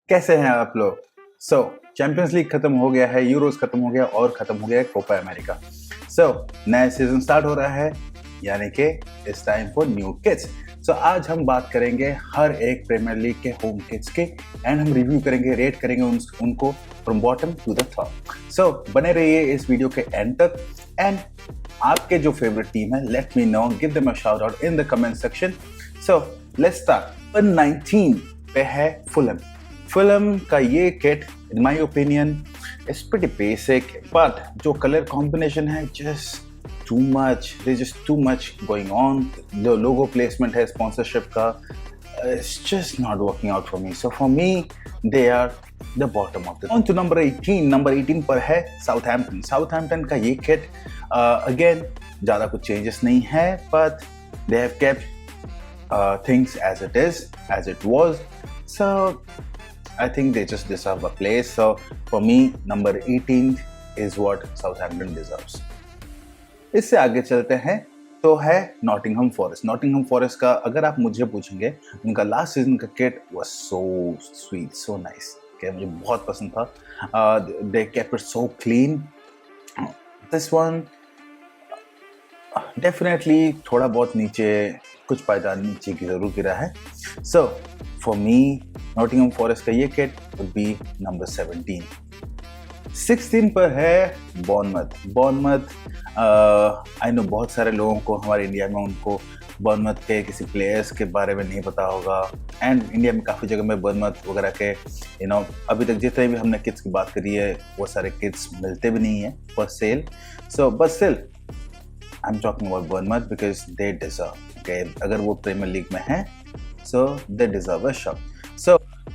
कैसे हैं आप लोग? चैंपियंस लीग खत्म हो गया है, यूरोस खत्म हो गया और खत्म हो गया है कोपा अमेरिका। नया सीजन स्टार्ट हो रहा है, यानी कि it's time for new kids. आज हम बात करेंगे हर एक प्रीमियर लीग के होम किड्स के एंड हम रिव्यू करेंगे, रेट करेंगे उनको from bottom to the top. बने रहिए इस वीडियो के एंड तक एंड आपके जो फेवरेट टीम है, let me know, give them a shout out in the comment section. Let's start. 19 पे है फुलहम का ये kit in my opinion is pretty basic, but जो कलर कॉम्बिनेशन है just too much, there just too much going on. जो logo placement है sponsorship का, it's just not working out for me. So for me, they are the bottom of the. On to number 18. Number 18 पर है Southampton का ये kit. Again, ज़्यादा कुछ changes नहीं है, but they have kept things as it is, as it was. So I think they just deserve a place. So for me, number 18 is what Southampton deserves. इससे आगे चलते हैं तो है नॉटिंघम फॉरेस्ट का अगर आप मुझे पूछेंगे, उनका लास्ट सीजन का kit was so sweet, so nice, मुझे बहुत पसंद था। They kept it so clean. This one definitely थोड़ा बहुत नीचे, कुछ पायदान नीचे की जरूर गिरा है। So for me Nottingham forest का ये किट वुड बी नंबर 17। 16 पर है बॉर्नमथ। आई नो बहुत सारे लोगों को हमारे इंडिया में उनको बॉर्नमथ के किसी प्लेयर्स के बारे में नहीं पता होगा, एंड इंडिया में काफ़ी जगह में बॉर्नमथ वगैरह के अभी तक जितने भी हमने किड्स की बात करी है वो सारे किड्स मिलते भी नहीं है for sale. But still I am talking about Bournemouth because they deserve. Okay, अगर वो प्रीमियर लीग में है they deserve a shot.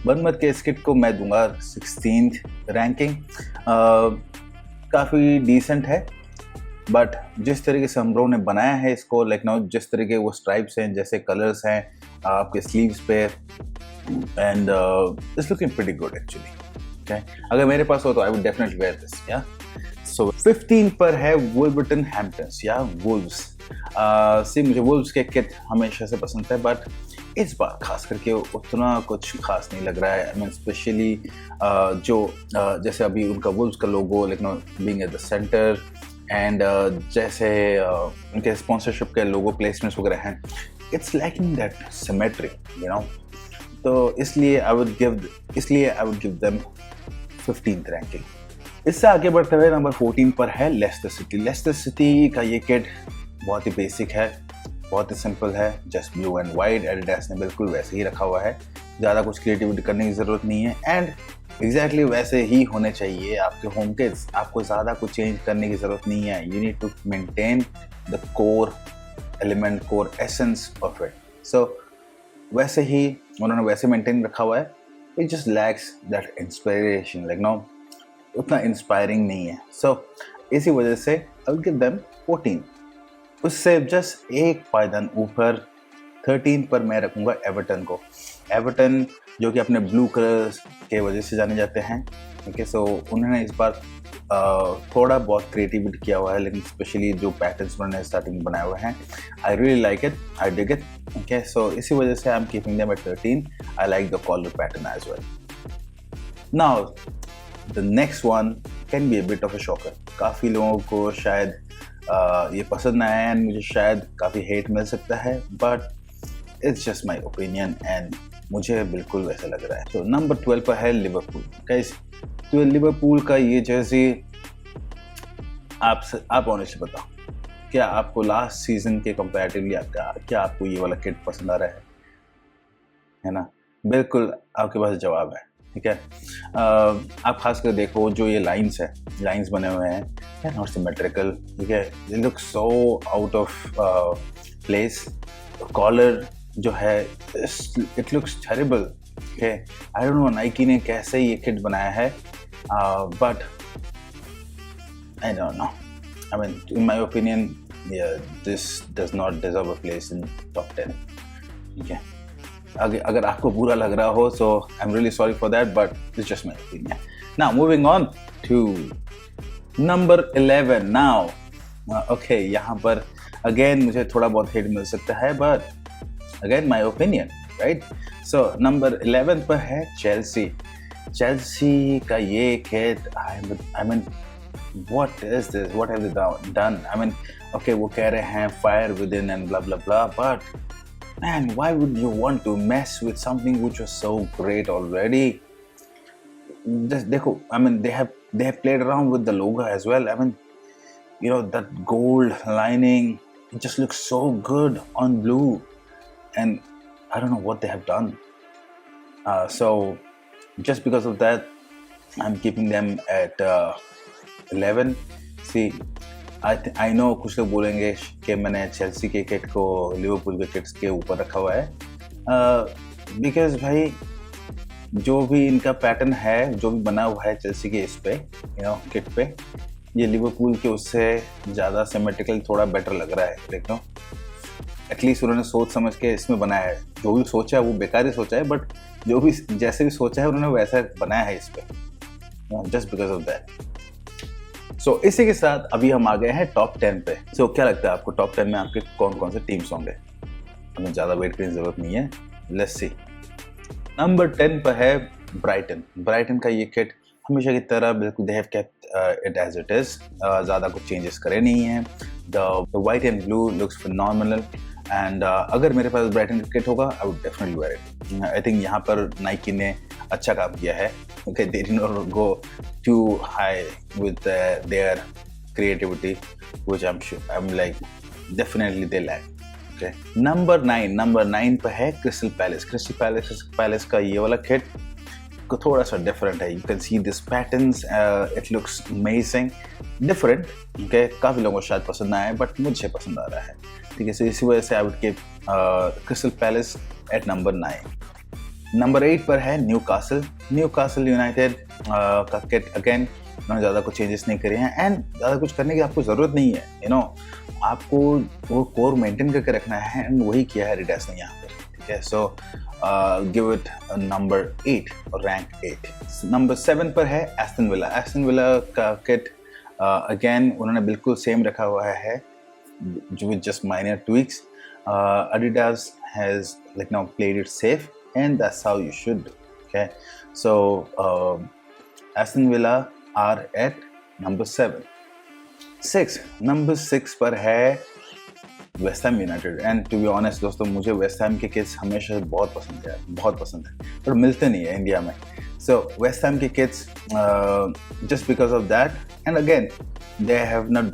Bournemouth के इस किट को मैं दूंगा 16th रैंकिंग। काफ़ी डिसेंट है, बट जिस तरीके से हमरों ने बनाया है इसको, जिस तरीके वो स्ट्राइप्स हैं, जैसे कलर्स हैं आपके स्लीव्स पे, and it's looking pretty good actually. Okay, अगर मेरे पास हो तो I would definitely where this. या 15 पर है वुल्वर्हम्पटन या वुल्व्स। मुझे वुल्व्स के किट हमेशा से पसंद है, बट इस बार खास करके उतना कुछ खास नहीं लग रहा है। आई मीन स्पेशली जैसे अभी उनका वुल्व्स का logo being at the centre, and जैसे उनके स्पॉन्सरशिप के लोगो प्लेसमेंट्स वगैरह हैं, इट्स लैकिंग दैट सिमेट्री, तो इसलिए I would give them 15th ranking. इससे आगे बढ़ते हुए नंबर 14 पर है लेस्टर सिटी का ये किट बहुत ही बेसिक है, बहुत ही सिंपल है, just blue and white. Adidas ने बिल्कुल वैसे ही रखा हुआ है, ज़्यादा कुछ क्रिएटिविटी करने की ज़रूरत नहीं है, एंड एग्जैक्टली वैसे ही होने चाहिए आपके होम किड्स। आपको ज़्यादा कुछ चेंज करने की ज़रूरत नहीं है। You need to maintain the core element, core essence of it. वैसे ही उन्होंने वैसे मेंटेन रखा हुआ है। It just lacks that inspiration, उतना इंस्पायरिंग नहीं है। इसी वजह से आई विल गिव देम 14। उससे जस्ट एक पायदान ऊपर 13 पर मैं रखूँगा एवर्टन को। एवर्टन जो कि अपने ब्लू कलर्स के वजह से जाने जाते हैं। ठीक है, उन्होंने इस बार थोड़ा बहुत क्रिएटिविटी किया हुआ है, लेकिन स्पेशली जो पैटर्न्स उन्होंने स्टार्टिंग में बनाए हुए हैं, I really like it, I dig it. Okay, इसी वजह से I am keeping them at 13। I like the collar pattern as well. Now the next one can be a bit of a shocker. काफ़ी लोगों को शायद ये पसंद ना आए एंड मुझे शायद काफ़ी हेट मिल सकता है, but it's just my opinion and मुझे बिल्कुल वैसा लग रहा है। नंबर 12 पर है लिवरपूल। गाइस, तो लिवरपूल का ये जर्सी, आप ऑनेस्टली बताओ, क्या आपको लास्ट सीजन के कंपैरेटिवली क्या आपको ये वाला किट पसंद आ रहा है ना? बिल्कुल आपके पास जवाब है। ठीक है, आप खास कर देखो जो ये लाइंस बने हुए हैं, नॉट सिमेट्रिकल। ठीक है, ये look so out of place. Collar जो है, इट लुक्स टेरिबल। ठीक है, आई डोंट नो नाइकी ने कैसे ये किट बनाया है, but I don't know. I mean in my opinion this does not deserve a place in top 10। ठीक है, अगर आपको बुरा लग रहा हो, so I am really sorry for that, but it's just my opinion. Now moving on to number 11। Now okay, यहाँ पर अगेन मुझे थोड़ा बहुत हेट मिल सकता है, but again my opinion, right? So number 11 पर है चेल्सी। चेल्सी का ये kit, I mean, what is this? What have they done? I mean, okay, वो कह रहे हैं fire within and blah blah blah, but man, why would you want to mess with something which was so great already? Just देखो, I mean, they have played around with the logo as well. I mean, you know, that gold lining, it just looks so good on blue, and I don't know what they have done. So just because of that, I'm keeping them at 11. See, I know कुछ लोग बोलेंगे कि मैंने Chelsea के kit को Liverpool के kits के ऊपर रखा हुआ है, बिकॉज भाई जो भी इनका पैटर्न है, जो भी बना हुआ है चेल्सी के इस पे, किट पे, ये लिवरपूल के उससे ज़्यादा सिमेट्रिकल थोड़ा बेटर लग रहा है। देखो, एटलीस्ट उन्होंने सोच समझ के इसमें बनाया है। जो भी सोचा है वो बेकार ही सोचा है, बट जो भी जैसे भी सोचा है उन्होंने वैसा बनाया है इस पे, जस्ट बिकॉज ऑफ दैट। सो इसी के साथ अभी हम आ गए हैं टॉप 10 पे। सो क्या लगता है आपको टॉप 10 में आपके कौन कौन से टीम्स होंगे? हमें ज़्यादा वेट करने की जरूरत नहीं है, लेट्स सी। नंबर 10 पर है ब्राइटन। ब्राइटन का ये किट हमेशा की तरह बिल्कुल they have kept it as it is, ज़्यादा कुछ चेंजेस करे नहीं हैं। The white and blue looks phenomenal, and अगर मेरे पास ब्राइटन का किट होगा I would definitely wear it. I think यहाँ पर नाइकी ने अच्छा काम किया है, okay, they did not go too high with their creativity, which I am like definitely they lack. Okay, number 9 पर है क्रिस्टल पैलेस। क्रिस्टल पैलेस का ये वाला किट को थोड़ा सा डिफरेंट है। You can see this patterns, it looks amazing, different. Okay, काफ़ी लोगों को शायद पसंद आया है, बट मुझे पसंद आ रहा है। ठीक है, सो इसी वजह से I would keep Crystal Palace at number 9। Number 8 पर है न्यूकासल यूनाइटेड का किट। अगेन उन्होंने ज़्यादा कुछ चेंजेस नहीं करे हैं, एंड ज़्यादा कुछ करने की आपको ज़रूरत नहीं है। आपको वो कोर मेंटेन करके रखना है, एंड वही किया है एडिडास ने यहाँ पर। ठीक है, सो गिव इट नंबर 8 और रैंक 8। नंबर 7 पर है एस्टन विला का किट। अगेन उन्होंने बिल्कुल सेम रखा हुआ है, जो with just minor tweaks. Adidas has like now played it safe, and that's how you should. Okay, so Aston Villa are at number 7. Number 6 पर है West Ham United. And to be honest दोस्तों, मुझे waste Ham के kits हमेशा बहुत पसंद है, पर मिलते नहीं है इंडिया में। सो वेस्ट हैम के kits, just because of that, and again they have not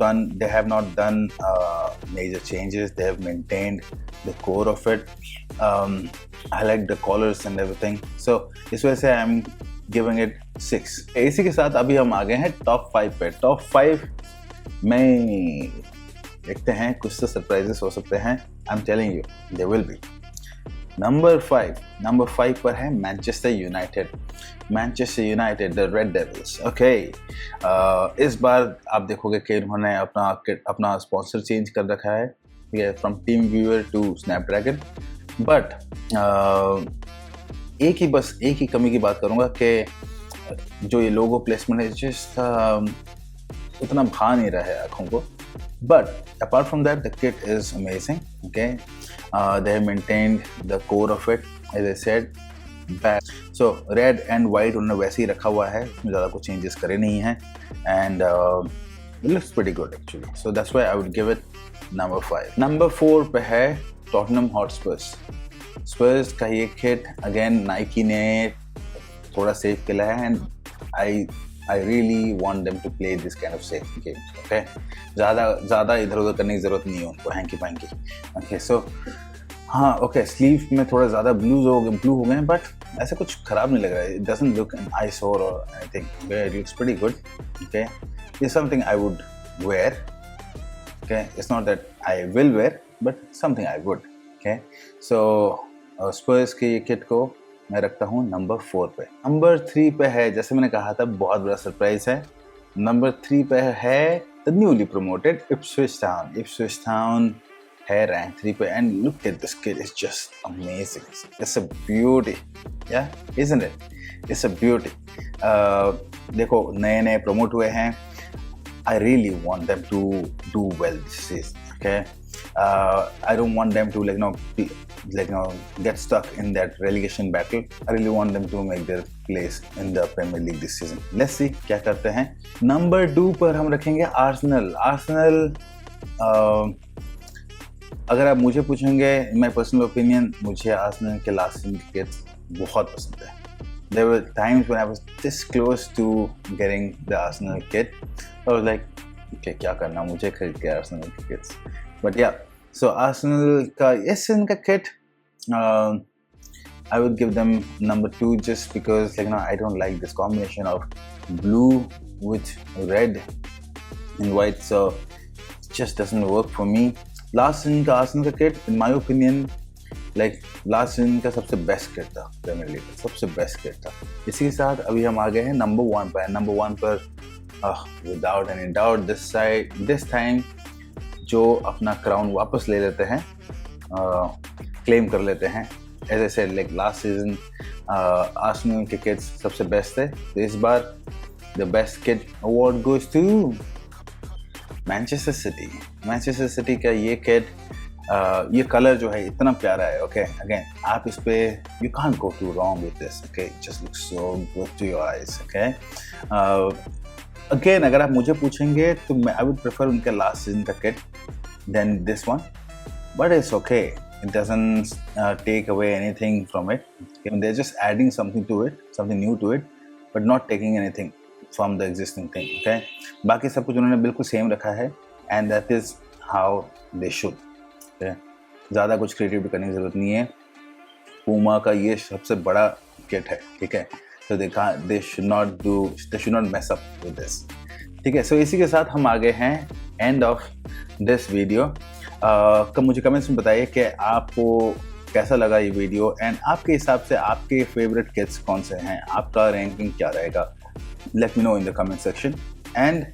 done major changes. They have maintained the core of it. I like the collars and everything, so इस वजह से I'm giving it 6। इसी के साथ अभी हम आ गए हैं टॉप 5 पे। टॉप 5 में देखते हैं, कुछ तो सरप्राइजेस हो सकते हैं। I'm telling you, there will be। Number 5 पर है Manchester United, the Red Devils. Okay, इस बार आप देखोगे कि उन्होंने अपना स्पॉन्सर चेंज कर रखा है, ठीक है, from TeamViewer to Snapdragon. But एक ही कमी की बात करूंगा कि जो ये लोगो प्लेसमेंट है, जस्ट उतना भा नहीं रहा है आँखों को। But apart from that, the kit is amazing. Okay, they have maintained the core of it, as I said. Back. So red and white उन्होंने वैसे ही रखा हुआ है, उसमें ज़्यादा कुछ changes करे नहीं हैं, and it looks pretty good actually. So that's why I would give it number 5. Number 4 पे है Tottenham Hotspurs. Spurs का ये kit again Nike ने थोड़ा सेव किया है, and I really want them to play this kind of safe games. Okay, ज़्यादा इधर उधर करने की ज़रूरत नहीं है उनको, हैंकी पैंकी। Okay, so हाँ, ओके, स्लीव में थोड़ा ज़्यादा ब्लू हो गए हैं, बट ऐसे कुछ ख़राब नहीं लग रहा है। It doesn't look an eyesore or anything. It looks pretty good. Okay, it's something I would wear. Okay, it's not that I will wear, but something I would. Okay, so Spurs के ये kit को मैं रखता हूँ number 4 पे। Number 3 पे है, जैसे मैंने कहा था, बहुत बड़ा सरप्राइज है। नंबर 3 पे है the newly promoted Ipswich Town है रैंक 3 पे, and look at this kit, it's just amazing, it's a beauty, या isn't it, it's a beauty. देखो, नए प्रमोट हुए हैं, I really want them to do well this season. Okay, I don't want them to get stuck in that relegation battle. I really want them to make their place in the Premier League this season. Let's see क्या करते हैं. Number 2 पर हम रखेंगे Arsenal. अगर आप मुझे पूछेंगे, माय पर्सनल ओपिनियन, मुझे आर्सेनल के लास्ट सीजन के किट्स बहुत पसंद है. There were times when I was this close to getting the Arsenal kit. I was like, okay, क्या करना, मुझे खरीद के Arsenal के kits. But yeah, so Arsenal का इस सीजन का kit, I would give them number 2 just because I don't like this combination of blue with red and white, so it just doesn't work for me. Last season का Arsenal का kit, in my opinion, last season का सबसे best kit था. Premiere league का सबसे best kit था. इसी के साथ अभी हम आ गए हैं नंबर 1 पर. नंबर 1 पर without any doubt this time जो अपना क्राउन वापस ले लेते हैं, क्लेम कर लेते हैं. As I said, last season Arsenal के किट्स सबसे बेस्ट थे. तो इस बार the best kit award goes to Manchester City. Manchester City का ये किट, ये कलर जो है इतना प्यारा है. ओके, अगेन आप इस पे you can't go too wrong with this. Okay, just looks so good to your eyes. Okay, again अगर आप मुझे पूछेंगे तो आई वुड प्रेफर उनका लास्ट सीजन का kit than this one, but it's okay. It doesn't take away anything from it. They're just adding something to it, something new to it, but not taking anything from the existing thing. Okay, बाकी सब कुछ उन्होंने बिल्कुल same रखा है, and that is how they should. ज़्यादा कुछ creative करने की ज़रूरत नहीं है. पूमा का ये सबसे बड़ा किट है. ठीक है, तो they should not mess up with this. ठीक है, सो इसी के साथ हम आ गए हैं एंड ऑफ दिस वीडियो. मुझे कमेंट्स में बताइए कि आपको कैसा लगा ये वीडियो, एंड आपके हिसाब से आपके फेवरेट किट्स कौन से हैं, आपका रैंकिंग क्या रहेगा. Late me know in the comment section. And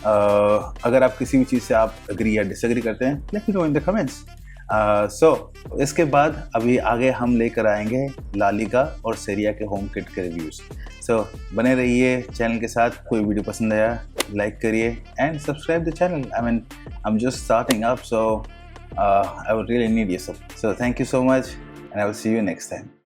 अगर आप किसी भी चीज़ से आप एग्री या डिसएग्री करते हैं, let me know in the comments. So इसके बाद अभी आगे हम लेकर आएंगे ला लीगा और सेरिया के होम किट के रिव्यूज़. सो बने रहिए चैनल के साथ. कोई वीडियो पसंद आया लाइक करिए and subscribe the channel. I mean I am just starting up, so I would really need your support. So thank you so much and I will see you next time.